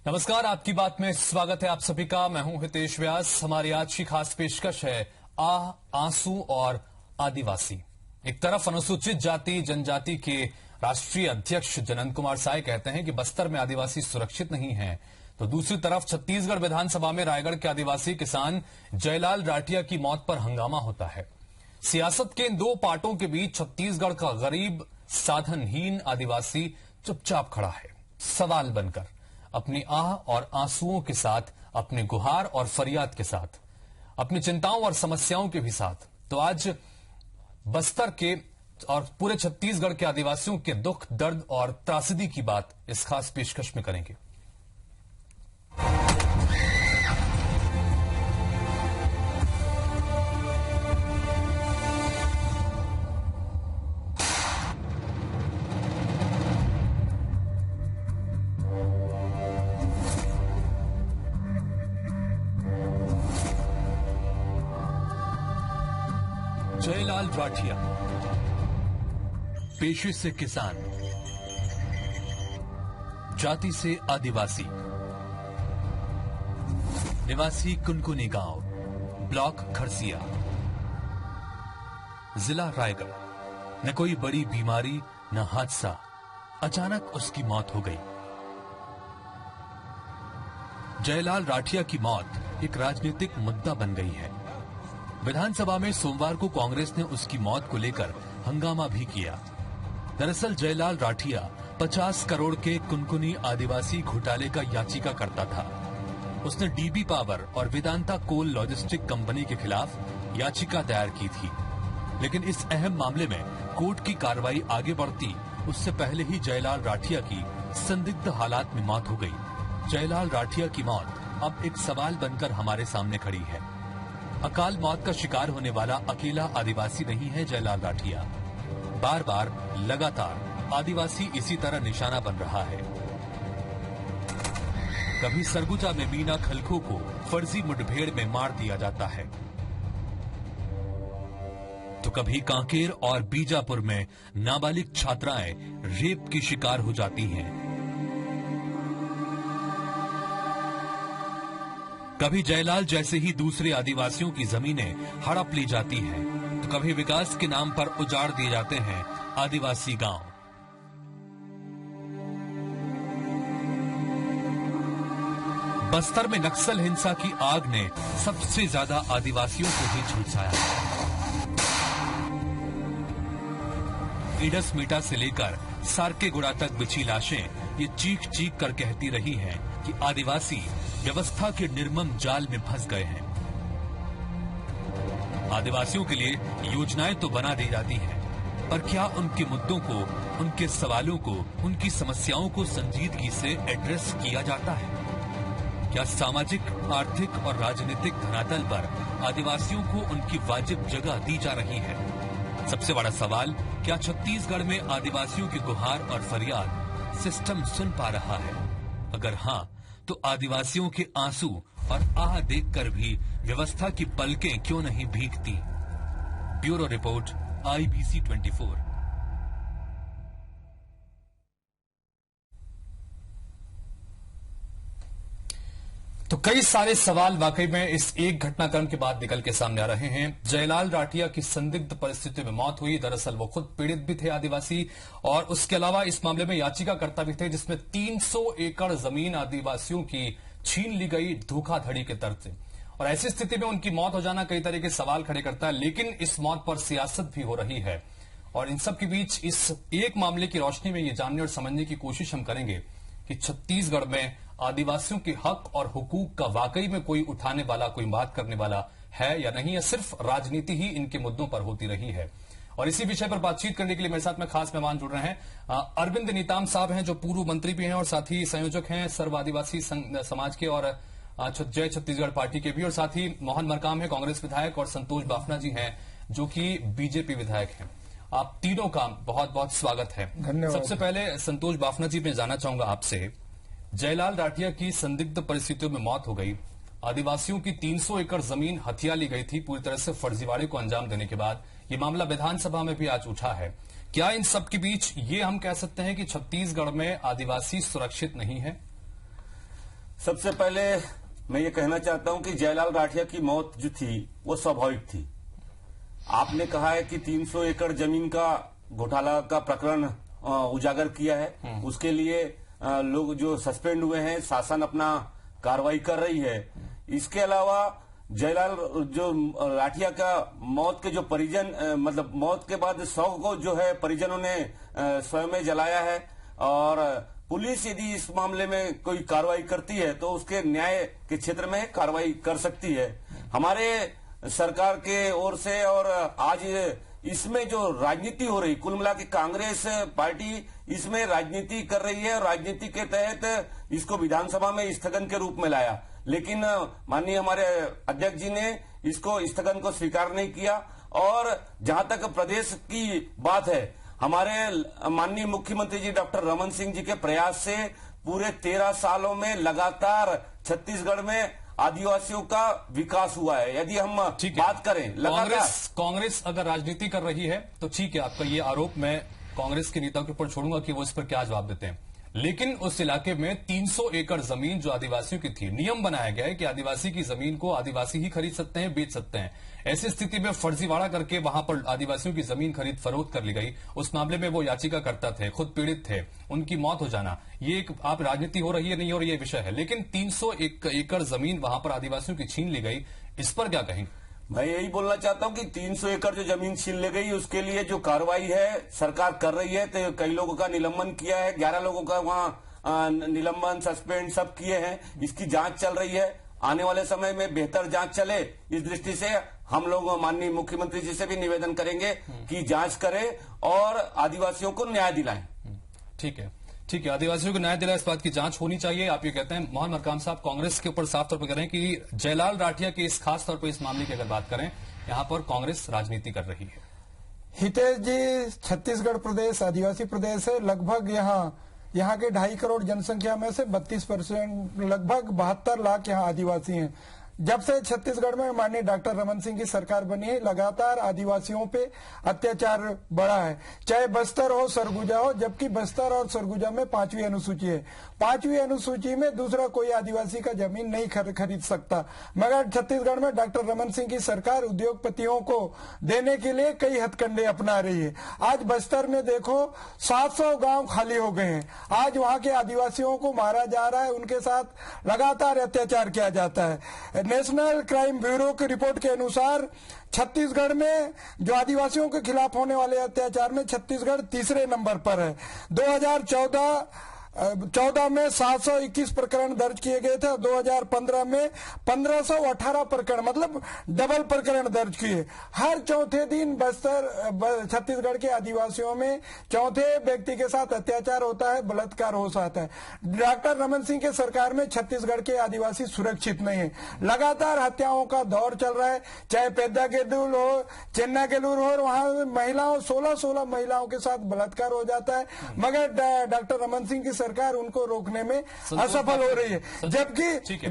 नमस्कार, आपकी बात में स्वागत है आप सभी का। मैं हूं हितेश व्यास। हमारी आज की खास पेशकश है आह, आंसू और आदिवासी। एक तरफ अनुसूचित जाति जनजाति के राष्ट्रीय अध्यक्ष जनंत कुमार साय कहते हैं कि बस्तर में आदिवासी सुरक्षित नहीं है, तो दूसरी तरफ छत्तीसगढ़ विधानसभा में रायगढ़ के आदिवासी किसान जयलाल राठिया की मौत पर हंगामा होता है। सियासत के इन दो पार्टों के बीच छत्तीसगढ़ का गरीब साधनहीन आदिवासी चुपचाप खड़ा है, सवाल बनकर, अपनी आह और आंसुओं के साथ, अपने गुहार और फरियाद के साथ, अपनी चिंताओं और समस्याओं के भी साथ। तो आज बस्तर के और पूरे छत्तीसगढ़ के आदिवासियों के दुख, दर्द और त्रासदी की बात इस खास पेशकश में करेंगे। जयलाल राठिया, पेशे से किसान, जाति से आदिवासी, निवासी कुनकुनी गांव, ब्लॉक खरसिया, जिला रायगढ़। न कोई बड़ी बीमारी न हादसा, अचानक उसकी मौत हो गई। जयलाल राठिया की मौत एक राजनीतिक मुद्दा बन गई है। विधानसभा में सोमवार को कांग्रेस ने उसकी मौत को लेकर हंगामा भी किया। दरअसल जयलाल राठिया 50 करोड़ के कुनकुनी आदिवासी घोटाले का याचिका करता था। उसने डीबी पावर और वेदांता कोल लॉजिस्टिक कंपनी के खिलाफ याचिका दायर की थी, लेकिन इस अहम मामले में कोर्ट की कार्रवाई आगे बढ़ती उससे पहले ही जयलाल राठिया की संदिग्ध हालात में मौत हो गई। जयलाल राठिया की मौत अब एक सवाल बनकर हमारे सामने खड़ी है। अकाल मौत का शिकार होने वाला अकेला आदिवासी नहीं है जयलाल राठिया। बार बार लगातार आदिवासी इसी तरह निशाना बन रहा है। कभी सरगुजा में मीना खलखो को फर्जी मुठभेड़ में मार दिया जाता है, तो कभी कांकेर और बीजापुर में नाबालिग छात्राएं रेप की शिकार हो जाती हैं। कभी जयलाल जैसे ही दूसरे आदिवासियों की जमीनें हड़प ली जाती हैं, तो कभी विकास के नाम पर उजाड़ दिए जाते हैं आदिवासी गांव। बस्तर में नक्सल हिंसा की आग ने सबसे ज्यादा आदिवासियों को ही झुलसाया। इडस मीटा से लेकर सारकेगुड़ा तक बिछी लाशें ये चीख चीख कर कहती रही हैं कि आदिवासी व्यवस्था के निर्मम जाल में फंस गए हैं। आदिवासियों के लिए योजनाएं तो बना दी जाती हैं, पर क्या उनके मुद्दों को, उनके सवालों को, उनकी समस्याओं को संजीदगी से एड्रेस किया जाता है? क्या सामाजिक, आर्थिक और राजनीतिक धरातल पर आदिवासियों को उनकी वाजिब जगह दी जा रही है? सबसे बड़ा सवाल, क्या छत्तीसगढ़ में आदिवासियों की गुहार और फरियाद सिस्टम सुन पा रहा है? अगर हाँ, तो आदिवासियों के आंसू और आह देखकर भी व्यवस्था की पलकें क्यों नहीं भीगती? Bureau report, IBC 24। तो कई सारे सवाल वाकई में इस एक घटनाक्रम के बाद निकल के सामने आ रहे हैं। जयलाल राठिया की संदिग्ध परिस्थिति में मौत हुई। दरअसल वो खुद पीड़ित भी थे आदिवासी, और उसके अलावा इस मामले में याचिकाकर्ता भी थे, जिसमें 300 एकड़ जमीन आदिवासियों की छीन ली गई धोखाधड़ी के तर्ज से। और ऐसी स्थिति में उनकी मौत हो जाना कई तरह के सवाल खड़े करता है, लेकिन इस मौत पर सियासत भी हो रही है। और इन सब के बीच इस एक मामले की रोशनी में ये जानने और समझने की कोशिश हम करेंगे कि छत्तीसगढ़ में आदिवासियों के हक और हुकूक का वाकई में कोई उठाने वाला, कोई बात करने वाला है या नहीं, या सिर्फ राजनीति ही इनके मुद्दों पर होती रही है। और इसी विषय पर बातचीत करने के लिए मेरे साथ में खास मेहमान जुड़ रहे हैं। अरविंद नेताम साहब हैं, जो पूर्व मंत्री भी हैं और साथ ही संयोजक हैं सर्व आदिवासी समाज के और जय छत्तीसगढ़ पार्टी के भी, और साथ ही मोहन मरकाम है, कांग्रेस विधायक, और संतोष बाफना जी हैं, जो कि बीजेपी विधायक हैं। आप तीनों का बहुत बहुत स्वागत है। धन्यवाद। सबसे पहले संतोष बाफना जी, मैं जानना चाहूंगा आपसे, जयलाल राठिया की संदिग्ध परिस्थितियों में मौत हो गई। आदिवासियों की 300 एकड़ जमीन हथिया ली गई थी पूरी तरह से फर्जीवाड़े को अंजाम देने के बाद। ये मामला विधानसभा में भी आज उठा है। क्या इन सब के बीच ये हम कह सकते हैं कि छत्तीसगढ़ में आदिवासी सुरक्षित नहीं है? सबसे पहले मैं ये कहना चाहता हूं कि जयलाल राठिया की मौत जो थी वो स्वाभाविक थी। आपने कहा है कि 300 एकड़ जमीन का घोटाला का प्रकरण उजागर किया है, उसके लिए लोग जो सस्पेंड हुए हैं, शासन अपना कार्रवाई कर रही है। इसके अलावा जयलाल जो राठिया का मौत के जो परिजन मतलब मौत के बाद शव को जो है परिजनों ने स्वयं में जलाया है, और पुलिस यदि इस मामले में कोई कार्रवाई करती है तो उसके न्याय के क्षेत्र में कार्रवाई कर सकती है। हमारे सरकार के ओर से और आज इसमें जो राजनीति हो रही, कुल मिला के कांग्रेस पार्टी इसमें राजनीति कर रही है, और राजनीति के तहत इसको विधानसभा में स्थगन के रूप में लाया, लेकिन माननीय हमारे अध्यक्ष जी ने इसको स्थगन को स्वीकार नहीं किया। और जहां तक प्रदेश की बात है, हमारे माननीय मुख्यमंत्री जी डॉक्टर रमन सिंह जी के प्रयास से पूरे 13 सालों में लगातार छत्तीसगढ़ में आदिवासियों का विकास हुआ है। यदि हम बात करें कांग्रेस अगर राजनीति कर रही है तो ठीक है, आपका ये आरोप मैं कांग्रेस के नेताओं के ऊपर छोड़ूंगा कि वो इस पर क्या जवाब देते हैं, लेकिन उस इलाके में 300 एकड़ जमीन जो आदिवासियों की थी, नियम बनाया गया है कि आदिवासी की जमीन को आदिवासी ही खरीद सकते हैं, बेच सकते हैं। ऐसी स्थिति में फर्जीवाड़ा करके वहां पर आदिवासियों की जमीन खरीद फरोख्त कर ली गई। उस मामले में वो याचिकाकर्ता थे, खुद पीड़ित थे, उनकी मौत हो जाना, ये एक आप राजनीति हो रही है नहीं हो रही है विषय है, लेकिन 300 एकड़ जमीन वहां पर आदिवासियों की छीन ली गई, इस पर क्या कहेंगे? मैं यही बोलना चाहता हूं कि 300 एकड़ जो जमीन छीन ले गई उसके लिए जो कार्रवाई है सरकार कर रही है। तो कई लोगों का निलंबन किया है, 11 लोगों का वहां निलंबन सस्पेंड सब किए हैं, इसकी जांच चल रही है। आने वाले समय में बेहतर जांच चले, इस दृष्टि से हम लोग माननीय मुख्यमंत्री जी से भी निवेदन करेंगे कि जांच करें और आदिवासियों को न्याय दिलाएं। ठीक है, ठीक है, आदिवासियों को न्याय दिलाए, इस बात की जांच होनी चाहिए, आप ये कहते हैं। मोहन मरकाम साहब, कांग्रेस के ऊपर साफ तौर पर कह रहे हैं कि जयलाल राठिया के इस खास तौर पर इस मामले की अगर बात करें, यहां पर कांग्रेस राजनीति कर रही है। हितेश जी, छत्तीसगढ़ प्रदेश आदिवासी प्रदेश है। लगभग यहाँ के 2.5 करोड़ जनसंख्या में से 32%, लगभग 72 लाख यहाँ आदिवासी हैं। जब से छत्तीसगढ़ में माननीय डॉक्टर रमन सिंह की सरकार बनी है, लगातार आदिवासियों पे अत्याचार बढ़ा है, चाहे बस्तर हो सरगुजा हो, जबकि बस्तर और सरगुजा में 5वीं अनुसूची है। 5वीं अनुसूची में दूसरा कोई आदिवासी का जमीन नहीं खरीद सकता, मगर छत्तीसगढ़ में डॉक्टर रमन सिंह की सरकार उद्योगपतियों को देने के लिए कई हथकंडे अपना रही है। आज बस्तर में देखो 700 गांव खाली हो गए हैं, आज वहां के आदिवासियों को मारा जा रहा है, उनके साथ लगातार अत्याचार किया जाता है। नेशनल क्राइम ब्यूरो की रिपोर्ट के अनुसार छत्तीसगढ़ में जो आदिवासियों के खिलाफ होने वाले अत्याचार में छत्तीसगढ़ तीसरे नंबर पर है। 2014 में 721 प्रकरण दर्ज किए गए थे, 2015 में 1518 प्रकरण, मतलब डबल प्रकरण दर्ज किए। हर चौथे दिन छत्तीसगढ़ के आदिवासियों में चौथे व्यक्ति के साथ अत्याचार होता है, बलात्कार हो जाता है। डॉक्टर रमन सिंह के सरकार में छत्तीसगढ़ के आदिवासी सुरक्षित नहीं है, लगातार हत्याओं का दौर चल रहा है, चाहे पेद्दागेदुल हो, चेन्नागेलूर हो, वहां महिलाओं 16 महिलाओं के साथ बलात्कार हो जाता है, मगर डॉक्टर रमन सिंह की सरकार उनको रोकने में असफल हो रही है।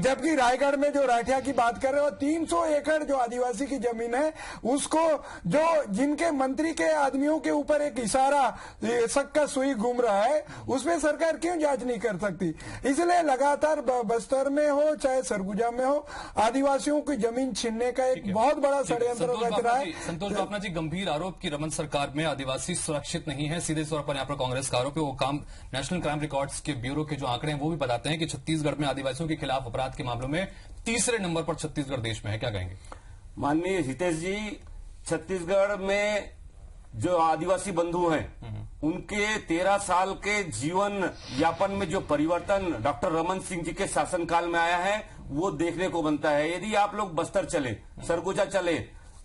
जबकि रायगढ़ में जो राठिया की बात कर रहे हो, 300 एकड़ जो आदिवासी की जमीन है, उसको जो जिनके मंत्री के आदमियों के ऊपर एक इशारा शक का सुई घूम रहा है, उसमें सरकार क्यों जांच नहीं कर सकती? इसलिए लगातार बस्तर में हो चाहे सरगुजा में हो, आदिवासियों की जमीन छीनने का एक बहुत बड़ा षड्यंत्र रच रहा है। संतोष बापना जी, गंभीर आरोप की रमन सरकार में आदिवासी सुरक्षित नहीं है, सीधे तौर पर यहाँ पर कांग्रेस का आरोप है। वो काम नेशनल क्राइम रिकॉर्ड्स के ब्यूरो के जो आंकड़े हैं वो भी बताते हैं कि छत्तीसगढ़ में आदिवासियों के खिलाफ अपराध के मामलों में तीसरे नंबर पर छत्तीसगढ़ देश में है, क्या कहेंगे? माननीय हितेश जी, छत्तीसगढ़ में जो आदिवासी बंधु हैं उनके 13 साल के जीवन यापन में जो परिवर्तन डॉक्टर रमन सिंह जी के शासनकाल में आया है वो देखने को बनता है। यदि आप लोग बस्तर चले, सरगुजा चले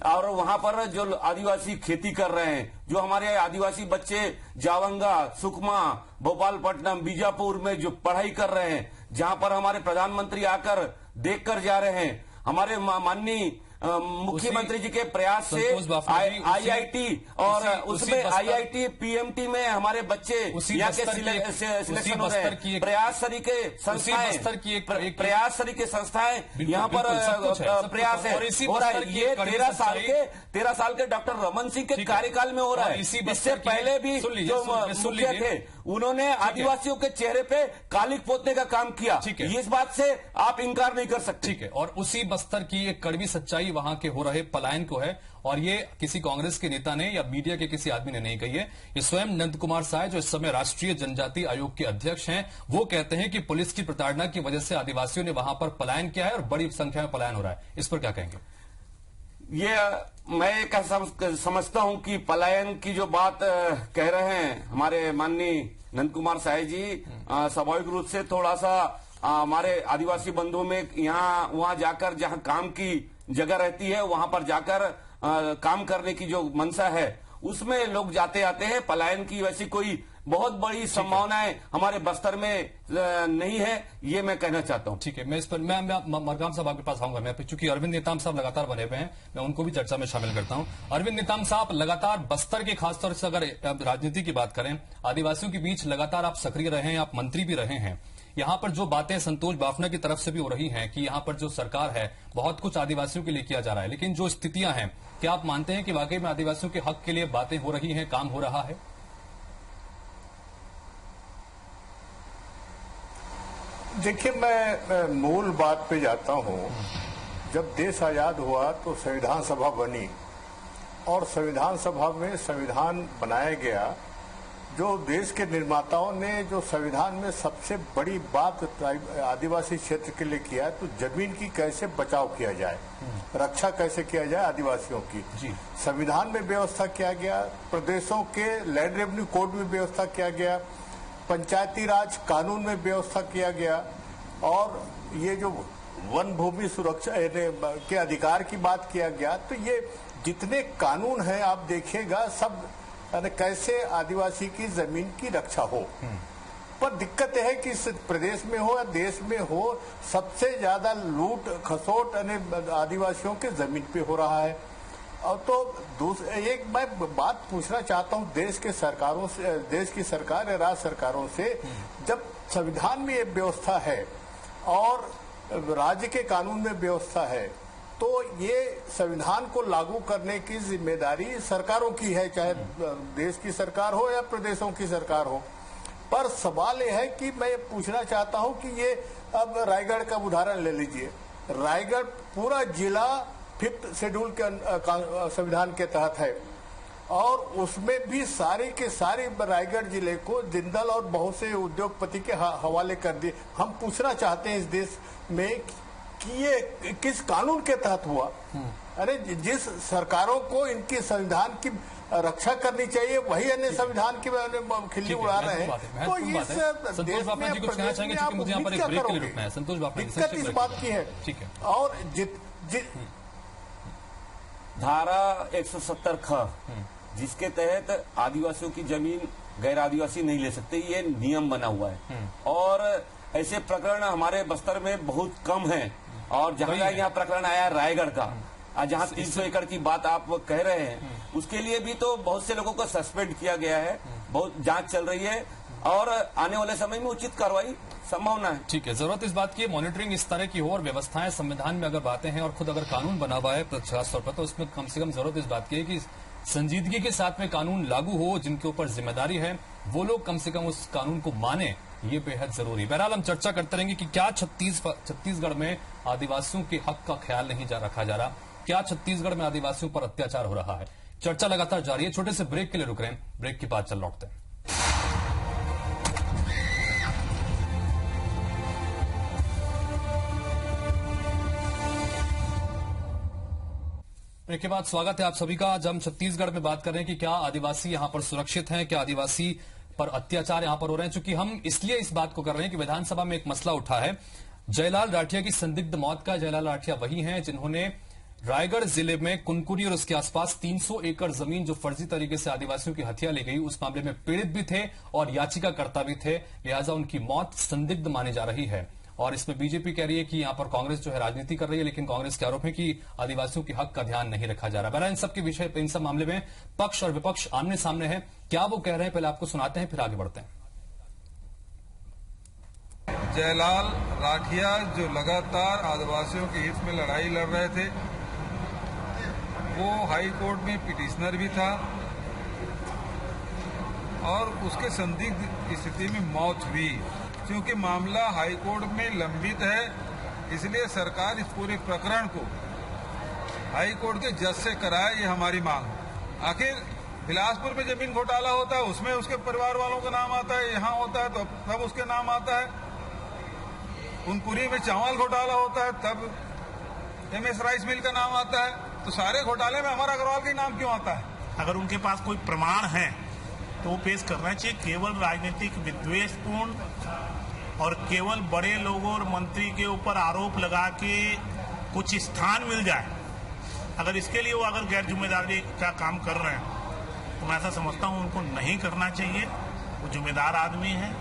और वहां पर जो आदिवासी खेती कर रहे हैं, जो हमारे आदिवासी बच्चे जावंगा, सुकमा, भोपालपट्टनम, बीजापुर में जो पढ़ाई कर रहे हैं, जहां पर हमारे प्रधानमंत्री आकर देखकर जा रहे हैं, हमारे माननीय मुख्यमंत्री जी के प्रयास से आईआईटी और उसमें आईआईटी पीएमटी में हमारे बच्चे यहाँ के सिलेक्शन हो रहे हैं। प्रयास तरीके संस्थाएं यहाँ पर प्रयास है हो रहा है। ये 13 साल के डॉक्टर रमन सिंह के कार्यकाल में हो रहा है। इससे पहले भी जो मुखिया थे उन्होंने आदिवासियों के चेहरे पे कालिक पोतने का काम किया। ठीक है, इस बात से आप इनकार नहीं कर सकते। ठीक है, और उसी बस्तर की एक कड़वी सच्चाई वहां के हो रहे पलायन को है, और ये किसी कांग्रेस के नेता ने या मीडिया के किसी आदमी ने नहीं कही है। ये स्वयं नंद कुमार साय, जो इस समय राष्ट्रीय जनजाति आयोग के अध्यक्ष हैं, वो कहते हैं कि पुलिस की प्रताड़ना की वजह से आदिवासियों ने वहां पर पलायन किया है और बड़ी संख्या में पलायन हो रहा है। इस पर क्या कहेंगे? ये मैं समझता हूं कि पलायन की जो बात कह रहे हैं हमारे माननीय नंद कुमार साय जी, स्वाभाविक रूप से थोड़ा सा हमारे आदिवासी बंधुओं में यहाँ वहां जाकर जहां काम की जगह रहती है वहां पर जाकर काम करने की जो मंशा है उसमें लोग जाते आते हैं। पलायन की वैसी कोई बहुत बड़ी संभावनाएं हमारे बस्तर में नहीं है, ये मैं कहना चाहता हूं। ठीक है, मैं इस पर मैं मरकाम साहब आपके पास आऊंगा। मैं चूंकि अरविंद नेताम साहब लगातार बने हुए हैं, मैं उनको भी चर्चा में शामिल करता हूं। अरविंद नेताम साहब, लगातार बस्तर के खासतौर से अगर राजनीति की बात करें, आदिवासियों के बीच लगातार आप सक्रिय रहे हैं, आप मंत्री भी रहे हैं। यहाँ पर जो बातें संतोष बाफना की तरफ से भी हो रही हैं कि यहाँ पर जो सरकार है बहुत कुछ आदिवासियों के लिए किया जा रहा है, लेकिन जो स्थितियां हैं, क्या आप मानते हैं कि वाकई में आदिवासियों के हक के लिए बातें हो रही हैं, काम हो रहा है? देखिए, मैं मूल बात पे जाता हूं। जब देश आजाद हुआ तो संविधान सभा बनी और संविधान सभा में संविधान बनाया गया। जो देश के निर्माताओं ने जो संविधान में सबसे बड़ी बात आदिवासी क्षेत्र के लिए किया तो जमीन की कैसे बचाव किया जाए, रक्षा कैसे किया जाए आदिवासियों की। संविधान में व्यवस्था किया गया, प्रदेशों के लैंड रेवेन्यू कोड में व्यवस्था किया गया, पंचायती राज कानून में व्यवस्था किया गया, और ये जो वन भूमि सुरक्षा के अधिकार की बात किया गया। तो ये जितने कानून हैं आप देखिएगा सब कैसे आदिवासी की जमीन की रक्षा हो। पर दिक्कत है कि इस प्रदेश में हो या देश में हो, सबसे ज्यादा लूट खसोट आदिवासियों के जमीन पे हो रहा है। और तो एक मैं बात पूछना चाहता हूं देश के सरकारों से, देश की सरकार या राज्य सरकारों से, जब संविधान में ये व्यवस्था है और राज्य के कानून में व्यवस्था है तो ये संविधान को लागू करने की जिम्मेदारी सरकारों की है, चाहे देश की सरकार हो या प्रदेशों की सरकार हो। पर सवाल यह है कि मैं पूछना चाहता हूं कि ये अब रायगढ़ का उदाहरण ले लीजिए। रायगढ़ पूरा जिला 5th शेड्यूल के संविधान के तहत है और उसमें भी सारे के सारे रायगढ़ जिले को जिंदल और बहुत से उद्योगपति के हवाले कर दिए। हम पूछना चाहते हैं इस देश में कि ये किस कानून के तहत हुआ? अरे जिस सरकारों को इनकी संविधान की रक्षा करनी चाहिए वही अन्य संविधान की खिल्ली उड़ा रहे हैं। तो इस देश में दिक्कत इस बात की है। और धारा 170 ख जिसके तहत आदिवासियों की जमीन गैर आदिवासी नहीं ले सकते, ये नियम बना हुआ है। और ऐसे प्रकरण हमारे बस्तर में बहुत कम है। और जहां यहाँ प्रकरण आया रायगढ़ का, जहां 300 एकड़ की बात आप कह रहे हैं, उसके लिए भी तो बहुत से लोगों को सस्पेंड किया गया है, बहुत जांच चल रही है और आने वाले समय में उचित कार्रवाई संभावना है। ठीक है, जरूरत इस बात की है मॉनिटरिंग इस तरह की हो और व्यवस्थाएं संविधान में अगर बातें हैं और खुद अगर कानून बना हुआ है खास तौर पर, तो उसमें कम से कम जरूरत इस बात की है कि संजीदगी के साथ में कानून लागू हो। जिनके ऊपर जिम्मेदारी है वो लोग कम से कम उस कानून को माने, ये बेहद जरूरी। बहरहाल हम चर्चा करते रहेंगे कि क्या छत्तीसगढ़ में आदिवासियों के हक का ख्याल नहीं रखा जा रहा, क्या छत्तीसगढ़ में आदिवासियों पर अत्याचार हो रहा है। चर्चा लगातार जारी है। छोटे से ब्रेक के लिए रुक रहे हैं, ब्रेक के बाद चल लौटते हैं। ब्रेक के बाद स्वागत है आप सभी का। आज हम छत्तीसगढ़ में बात कर रहे हैं कि क्या आदिवासी यहां पर सुरक्षित हैं, क्या आदिवासी पर अत्याचार यहां पर हो रहे हैं। चूंकि हम इसलिए इस बात को कर रहे हैं कि विधानसभा में एक मसला उठा है जयलाल राठिया की संदिग्ध मौत का। जयलाल राठिया वही हैं जिन्होंने रायगढ़ जिले में कुनकुरी और उसके आसपास 300 एकड़ जमीन जो फर्जी तरीके से आदिवासियों की हत्या ली गई, उस मामले में पीड़ित भी थे और याचिकाकर्ता भी थे, लिहाजा उनकी मौत संदिग्ध मानी जा रही है। और इसमें बीजेपी कह रही है कि यहां पर कांग्रेस जो है राजनीति कर रही है, लेकिन कांग्रेस के आरोप है कि आदिवासियों के हक का ध्यान नहीं रखा जा रहा। बहरहाल इन सब के विषय इन सब मामले में पक्ष और विपक्ष आमने सामने है। क्या वो कह रहे हैं पहले आपको सुनाते हैं, फिर आगे बढ़ते हैं। जयलाल राठिया जो लगातार आदिवासियों के हित में लड़ाई लड़ रहे थे, वो हाई कोर्ट में पिटिशनर भी था और उसके संदिग्ध स्थिति में मौत हुई। क्योंकि मामला हाईकोर्ट में लंबित है, इसलिए सरकार इस पूरे प्रकरण को हाईकोर्ट के जज से कराए, ये हमारी मांग है। आखिर बिलासपुर में जमीन घोटाला होता है, उसमें उसके परिवार वालों का नाम आता है, यहाँ होता है तो तब उसके नाम आता है। उनपुरी में चावल घोटाला होता है तब MS राइस मिल का नाम आता है। तो सारे घोटाले में अमर अग्रवाल का नाम क्यों आता है? अगर उनके पास कोई प्रमाण है तो वो पेश करना चाहिए। केवल राजनीतिक विद्वेषपूर्ण और केवल बड़े लोगों और मंत्री के ऊपर आरोप लगा के कुछ स्थान मिल जाए, अगर इसके लिए वो अगर गैर जिम्मेदारी का काम कर रहे हैं तो मैं ऐसा समझता हूं उनको नहीं करना चाहिए। वो जिम्मेदार आदमी है।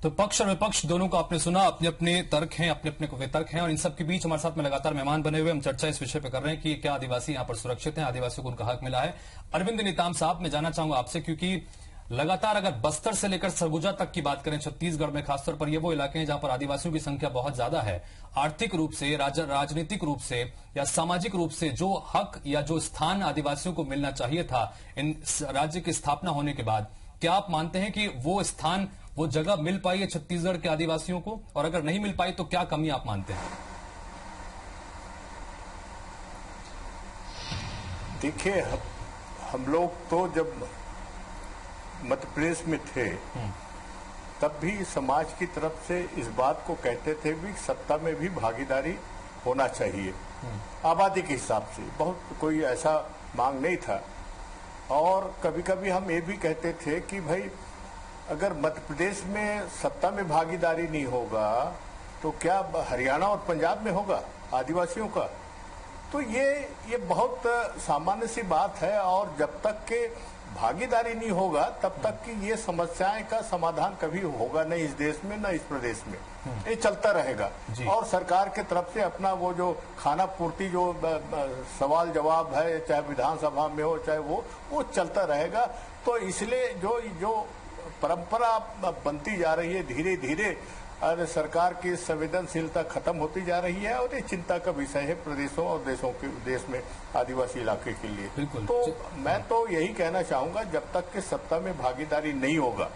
तो पक्ष और विपक्ष दोनों को आपने सुना, अपने अपने तर्क हैं, अपने अपने वितर्क हैं, और इन सब के बीच हमारे साथ में लगातार मेहमान बने हुए हम चर्चा इस विषय पर कर रहे हैं कि क्या आदिवासी यहां पर सुरक्षित हैं, आदिवासियों को उनका हक मिला है। अरविंद नेताम साहब, मैं जानना चाहूंगा आपसे, क्योंकि लगातार अगर बस्तर से लेकर सरगुजा तक की बात करें, छत्तीसगढ़ में खासतौर पर ये वो इलाके हैं जहां पर आदिवासियों की संख्या बहुत ज्यादा है। आर्थिक रूप से, राजनीतिक रूप से या सामाजिक रूप से जो हक या जो स्थान आदिवासियों को मिलना चाहिए था इन राज्य की स्थापना होने के बाद, क्या आप मानते हैं कि वो स्थान, वो जगह मिल पाई है छत्तीसगढ़ के आदिवासियों को? और अगर नहीं मिल पाई तो क्या कमी आप मानते हैं? देखिए, हम लोग तो जब मध्य प्रदेश में थे तब भी समाज की तरफ से इस बात को कहते थे कि सत्ता में भी भागीदारी होना चाहिए। आबादी के हिसाब से बहुत कोई ऐसा मांग नहीं था। और कभी कभी हम ये भी कहते थे कि भाई अगर मध्य प्रदेश में सत्ता में भागीदारी नहीं होगा तो क्या हरियाणा और पंजाब में होगा आदिवासियों का? तो ये बहुत सामान्य सी बात है। और जब तक के भागीदारी नहीं होगा तब तक की ये समस्याएं का समाधान कभी होगा नहीं इस देश में, न इस प्रदेश में। ये चलता रहेगा। और सरकार के तरफ से अपना वो जो खाना पूर्ति जो सवाल जवाब है, चाहे विधानसभा में हो चाहे वो चलता रहेगा। तो इसलिए जो परंपरा बनती जा रही है धीरे धीरे, और सरकार की संवेदनशीलता खत्म होती जा रही है, और ये चिंता का विषय है प्रदेशों और देश में आदिवासी इलाके के लिए। तो मैं तो यही कहना चाहूंगा, जब तक कि सत्ता में भागीदारी नहीं होगा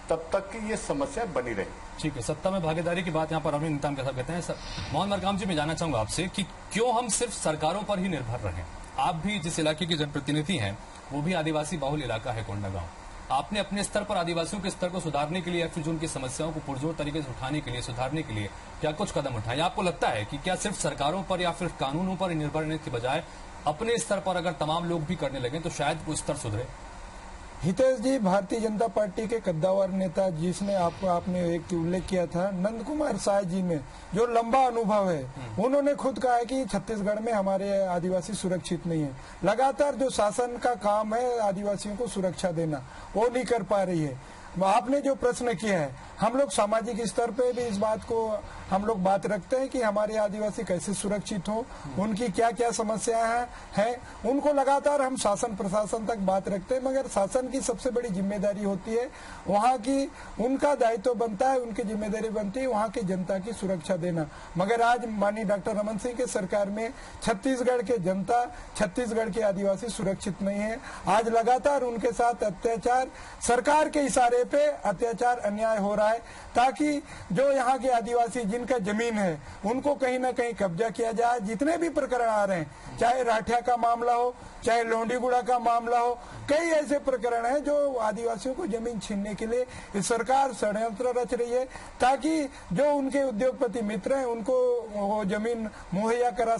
तब तक की ये समस्या बनी रहेगी। ठीक है, सत्ता में भागीदारी की बात यहाँ पर अरविंद नेताम के साथ कहते हैं। मोहन मरकाम जी, मैं जानना चाहूंगा आपसे कि क्यों हम सिर्फ सरकारों पर ही निर्भर रहे? आप भी जिस इलाके के जनप्रतिनिधि हैं वो भी आदिवासी बहुल इलाका है कोंडागांव। आपने अपने स्तर पर आदिवासियों के स्तर को सुधारने के लिए या फिर जो उनकी समस्याओं को पुरजोर तरीके से उठाने के लिए, सुधारने के लिए क्या कुछ कदम उठाए? आपको लगता है कि क्या सिर्फ सरकारों पर या फिर कानूनों पर निर्भर रहने के बजाय अपने स्तर पर अगर तमाम लोग भी करने लगे तो शायद वो स्तर सुधरे? हितेश जी, भारतीय जनता पार्टी के कद्दावर नेता जिसने आपने एक उल्लेख किया था, नंद कुमार साय जी ने जो लंबा अनुभव है, उन्होंने खुद कहा है कि छत्तीसगढ़ में हमारे आदिवासी सुरक्षित नहीं है। लगातार जो शासन का काम है आदिवासियों को सुरक्षा देना, वो नहीं कर पा रही है। आपने जो प्रश्न किया है, हम लोग सामाजिक स्तर पे भी इस बात को हम लोग बात रखते हैं कि हमारे आदिवासी कैसे सुरक्षित हो, उनकी क्या क्या समस्याएं हैं, उनको लगातार हम शासन प्रशासन तक बात रखते हैं। मगर शासन की सबसे बड़ी जिम्मेदारी होती है वहाँ की, उनका दायित्व बनता है, उनकी जिम्मेदारी बनती है वहाँ की जनता की सुरक्षा देना। मगर आज माननीय डॉक्टर रमन सिंह के सरकार में छत्तीसगढ़ के जनता, छत्तीसगढ़ के आदिवासी सुरक्षित नहीं है। आज लगातार उनके साथ अत्याचार, सरकार के इशारे पे अत्याचार, अन्याय हो रहा है, ताकि जो यहाँ के आदिवासी जिनका जमीन है उनको कहीं ना कहीं कब्जा किया जाए। जितने भी प्रकरण आ रहे हैं, चाहे राठिया का मामला हो, चाहे लोंडीगुड़ा का मामला हो, कई ऐसे प्रकरण हैं जो आदिवासियों को जमीन छीनने के लिए सरकार षड्यंत्र रच रही है, ताकि जो उनके उद्योगपति मित्र हैं उनको वो जमीन मुहैया करा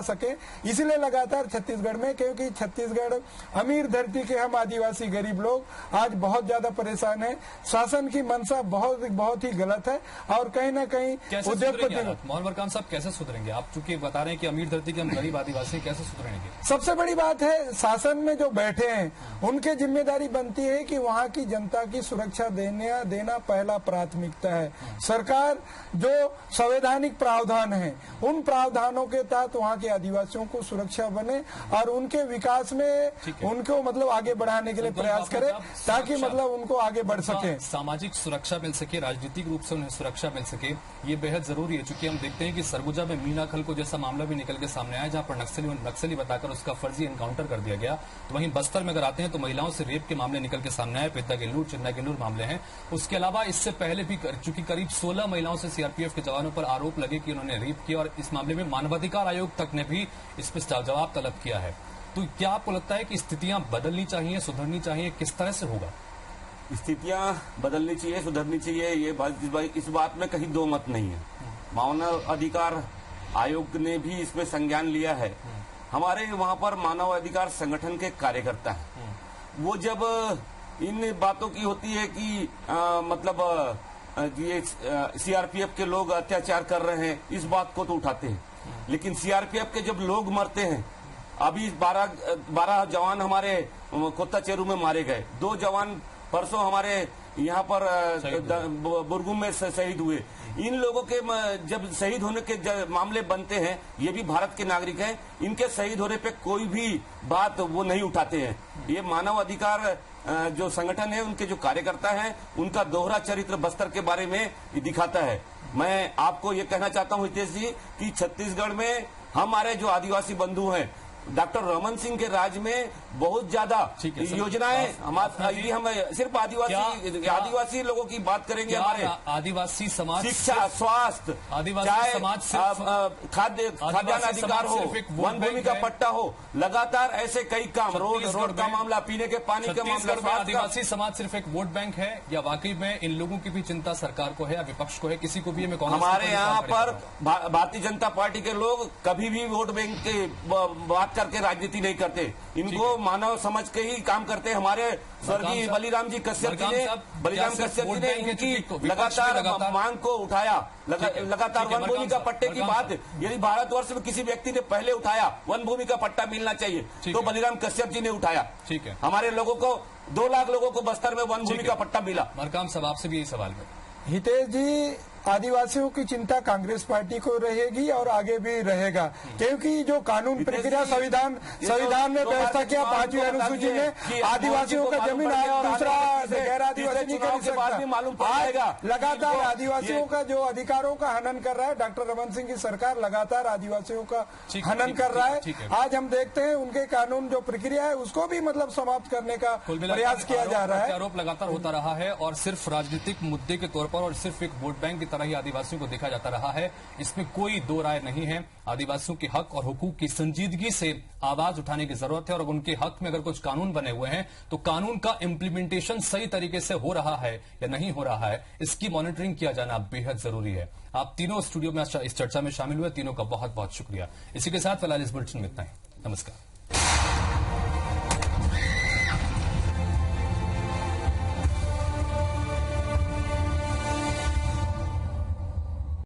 सके। इसलिए लगातार छत्तीसगढ़ में, क्योंकि छत्तीसगढ़ अमीर धरती के हम आदिवासी गरीब लोग आज बहुत ज्यादा परेशान है। शासन की मंशा बहुत ही गलत है और कहीं ना कहीं उद्योगपति। मोहन मरकाम साहब, कैसे सुधरेंगे? आप चूंकि बता रहे हैं कि अमीर धरती के हम गरीब आदिवासी, कैसे सुधरेंगे? सबसे बड़ी बात है, शासन में जो बैठे हैं उनकी जिम्मेदारी बनती है कि वहाँ की जनता की सुरक्षा देना पहला प्राथमिकता है। सरकार जो संवैधानिक प्रावधान है उन प्रावधानों के तहत वहाँ के आदिवासियों को सुरक्षा बने और उनके विकास में उनको मतलब आगे बढ़ाने के लिए प्रयास करे, ताकि मतलब उनको आगे आगे बढ़ सके, सामाजिक सुरक्षा मिल सके, राजनीतिक रूप से उन्हें सुरक्षा मिल सके, ये बेहद जरूरी है। चूंकि हम देखते हैं कि सरगुजा में मीना खल को जैसा मामला भी निकल के सामने आया, जहां पर नक्सली बताकर उसका फर्जी एनकाउंटर कर दिया गया। तो वहीं बस्तर में अगर आते हैं तो महिलाओं से रेप के मामले निकल के सामने आए, पेता गिल्लूर, चिन्ना गिल्लूर मामले हैं। उसके अलावा इससे पहले भी चूंकि करीब 16 महिलाओं से सीआरपीएफ के जवानों पर आरोप लगे कि उन्होंने रेप किया, और इस मामले में मानवाधिकार आयोग तक ने भी इस पर जवाब तलब किया है। तो क्या आपको लगता है कि स्थितियां बदलनी चाहिए, सुधरनी चाहिए, किस तरह से होगा? स्थितियां बदलनी चाहिए, सुधरनी चाहिए, ये इस बात में कहीं दो मत नहीं है। मानव अधिकार आयोग ने भी इसमें संज्ञान लिया है। हमारे वहां पर मानव अधिकार संगठन के कार्यकर्ता हैं, वो जब इन बातों की होती है कि ये सीआरपीएफ के लोग अत्याचार कर रहे हैं, इस बात को तो उठाते हैं। लेकिन सीआरपीएफ के जब लोग मरते हैं, अभी 12 जवान हमारे कोत्ता चेरू में मारे गए, 2 जवान परसों हमारे यहाँ पर बुरगुम में शहीद हुए। इन लोगों के जब शहीद होने के मामले बनते हैं, ये भी भारत के नागरिक हैं, इनके शहीद होने पे कोई भी बात वो नहीं उठाते हैं। ये मानव अधिकार जो संगठन है, उनके जो कार्यकर्ता हैं, उनका दोहरा चरित्र बस्तर के बारे में दिखाता है। मैं आपको ये कहना चाहता हूँ हितेश जी कि छत्तीसगढ़ में हमारे जो आदिवासी बंधु हैं, डॉक्टर रमन सिंह के राज में बहुत ज्यादा योजनाएं हमारे, हम सिर्फ आदिवासी लोगों की बात करेंगे। हमारे आदिवासी समाज, शिक्षा, स्वास्थ्य, आदिवासी समाज, खाद्यान्न अधिकार हो, वन भूमि का पट्टा हो, लगातार ऐसे कई काम, रोड का मामला, पीने के पानी का मामला। आदिवासी समाज सिर्फ एक वोट बैंक है, या वाकई में इन लोगों की भी चिंता सरकार को है या विपक्ष को है? किसी को भी हमें हमारे यहाँ पर भारतीय जनता पार्टी के लोग कभी भी वोट बैंक के बात करके राजनीति नहीं करते, इनको मानव समझ के ही काम करते हैं। हमारे स्वर्गीय बलिराम कश्यप जी ने इनकी लगातार मांग को उठाया, लगातार वन भूमि का पट्टे की बात यदि भारतवर्ष में किसी व्यक्ति ने पहले उठाया, वन भूमि का पट्टा मिलना चाहिए, तो बलिराम कश्यप जी ने उठाया। ठीक है, हमारे लोगों को 2 लाख लोगों को बस्तर में वन भूमि का पट्टा मिला। मरकाम साहब, आपसे भी यही सवाल है। हितेश जी, आदिवासियों की चिंता कांग्रेस पार्टी को रहेगी और आगे भी रहेगा, क्योंकि जो कानून प्रक्रिया संविधान में व्यवस्था किया 5वीं अनुसूची में, आदिवासियों का जमीन दूसरा गैर आदिवासी नहीं कर सकता। आज लगातार आदिवासियों का जो अधिकारों का हनन कर रहा है, डॉक्टर रमन सिंह की सरकार लगातार आदिवासियों का हनन कर रहा है। आज हम देखते हैं उनके कानून जो प्रक्रिया है उसको भी समाप्त करने का प्रयास किया जा रहा है। आरोप लगातार होता रहा है और सिर्फ राजनीतिक मुद्दे के तौर पर और सिर्फ एक वोट बैंक की तरह ही आदिवासियों को देखा जाता रहा है। इसमें कोई दो राय नहीं है। आदिवासियों के हक और हुकूक की संजीदगी से आवाज उठाने की जरूरत है, और उनके हक में अगर कुछ कानून बने हुए हैं तो कानून का इम्प्लीमेंटेशन सही तरीके से हो रहा है या नहीं हो रहा है, इसकी मॉनिटरिंग किया जाना बेहद जरूरी है। आप तीनों स्टूडियो में इस चर्चा में शामिल हुए, तीनों का बहुत बहुत शुक्रिया। इसी के साथ फिलहाल इस बुलेटिन में इतना ही। नमस्कार।